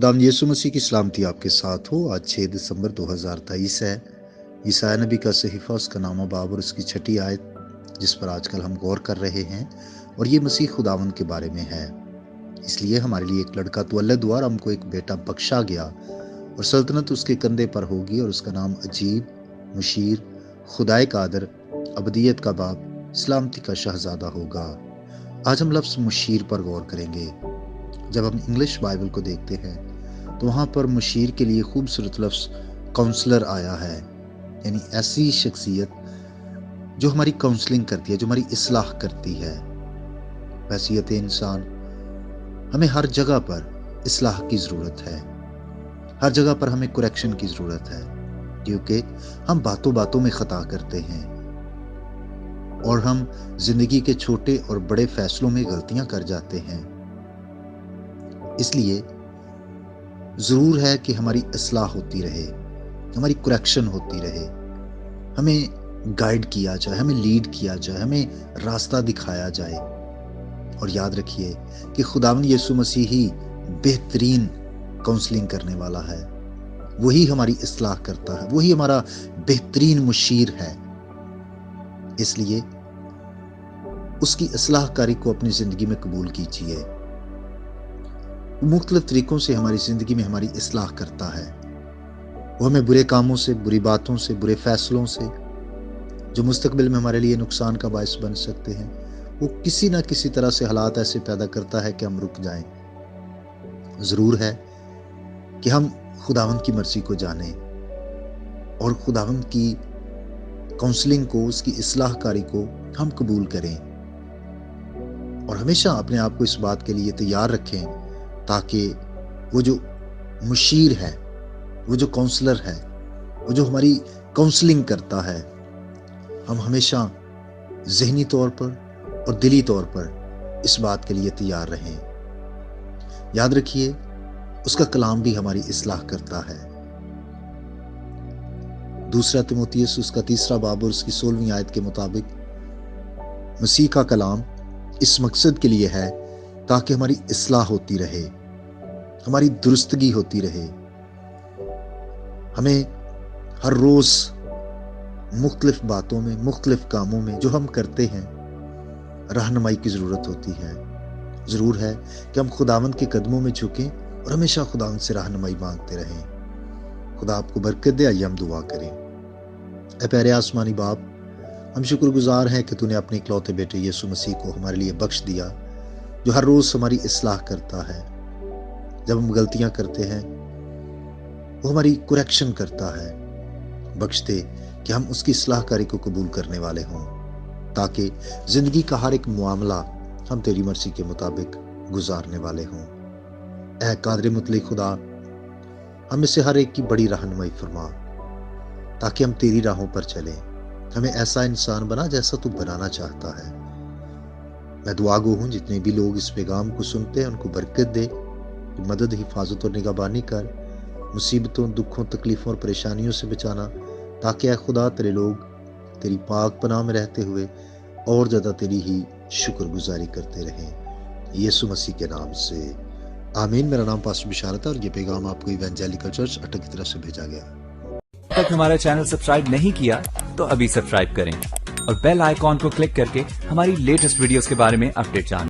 खुदावंद यीशु मसीह की सलामती आपके साथ हो। आज 6 दिसंबर 2023 है। यशायाह नबी का सहीफा, उसका नामा बाब और उसकी छठी आयत जिस पर आजकल हम गौर कर रहे हैं, और ये मसीह खुदावंद के बारे में है। इसलिए हमारे लिए एक लड़का तुवल्लद हुआ और हमको एक बेटा बख्शा गया, और सल्तनत उसके कंधे पर होगी, और उसका नाम अजीब, मुशीर, खुदाए कादर, अबदियत का बाप, सलामती का शहजादा होगा। आज हम लफ्ज़ मुशीर पर गौर करेंगे। जब हम इंग्लिश बाइबल को देखते हैं तो वहाँ पर मुशीर के लिए खूबसूरत लफ्ज़ काउंसलर आया है, यानी ऐसी शख्सियत जो हमारी काउंसलिंग करती है, जो हमारी इस्लाह करती है। हैसियत इंसान, हमें हर जगह पर इस्लाह की ज़रूरत है, हर जगह पर हमें करेक्शन की ज़रूरत है, क्योंकि हम बातों बातों में ख़ता करते हैं और हम ज़िंदगी के छोटे और बड़े फैसलों में गलतियां कर जाते हैं। इसलिए ज़रूर है कि हमारी इस्लाह होती रहे, हमारी करेक्शन होती रहे, हमें गाइड किया जाए, हमें लीड किया जाए, हमें रास्ता दिखाया जाए। और याद रखिए कि खुदावंद यीशु मसीह ही बेहतरीन काउंसलिंग करने वाला है। वही हमारी इस्लाह करता है, वही हमारा बेहतरीन मुशीर है। इसलिए उसकी इस्लाहकारी को अपनी ज़िंदगी में कबूल कीजिए। मुख्तलिफ तरीकों से हमारी ज़िंदगी में हमारी इस्लाह करता है। वो हमें बुरे कामों से, बुरी बातों से, बुरे फैसलों से जो मुस्तकबिल में हमारे लिए नुकसान का बायस बन सकते हैं, वो किसी ना किसी तरह से हालात ऐसे पैदा करता है कि हम रुक जाएं। ज़रूर है कि हम खुदावंद की मर्ज़ी को जानें और खुदावंद की काउंसलिंग को, उसकी इस्लाहकारी को हम कबूल करें, और हमेशा अपने आप को इस बात के लिए तैयार रखें ताकि वो जो मुशीर है, वो जो काउंसलर है, वो जो हमारी काउंसलिंग करता है, हम हमेशा ज़हनी तौर पर और दिली तौर पर इस बात के लिए तैयार रहें। याद रखिए, उसका कलाम भी हमारी इस्लाह करता है। दूसरा तिमोथियुस उसका 3 बाब और उसकी 16वीं आयत के मुताबिक मसीह का कलाम इस मकसद के लिए है ताकि हमारी इस्लाह होती रहे, हमारी दुरुस्तगी होती रहे। हमें हर रोज़ मुख्तलिफ बातों में, मुख्तलिफ कामों में जो हम करते हैं, रहनुमाई की ज़रूरत होती है। ज़रूर है कि हम खुदावंद के कदमों में झुकें और हमेशा खुदावंद से रहनुमाई मांगते रहें। खुदा आपको बरकत दे। आइए हम दुआ करें। ऐ प्यारे आसमानी बाप, हम शुक्रगुजार हैं कि तूने अपने इकलौते बेटे यीशु मसीह को हमारे लिए बख्श दिया, जो हर रोज़ हमारी इस्लाह करता है। जब हम गलतियां करते हैं वो हमारी करेक्शन करता है। बख्श दे कि हम उसकी इस्लाहकारी को कबूल करने वाले हों, ताकि ज़िंदगी का हर एक मामला हम तेरी मर्ज़ी के मुताबिक गुजारने वाले हों। ऐ कादिर मुतलक खुदा, हम इससे हर एक की बड़ी रहनुमाई फरमा, ताकि हम तेरी राहों पर चलें। हमें ऐसा इंसान बना जैसा तू बनाना चाहता है। मैं दुआ गो हूँ जितने भी लोग इस पैगाम को सुनते हैं उनको बरकत दे, मदद, हिफाजत और निगहबानी कर, मुसीबतों, दुखों, तकलीफ़ों और परेशानियों से बचाना, ताकि ऐ खुदा तेरे लोग तेरी पाक पनाह में रहते हुए और ज़्यादा तेरी ही शुक्रगुजारी करते रहें। यीशु मसीह के नाम से आमीन। मेरा नाम पास्टर बिशारत है और ये पैगाम आपको इवेंजेलिकल चर्च अटक की तरफ से भेजा गया। तक हमारा चैनल सब्सक्राइब नहीं किया तो अभी सब्सक्राइब करें और बेल आइकॉन को क्लिक करके हमारी लेटेस्ट वीडियोस के बारे में अपडेट जानें।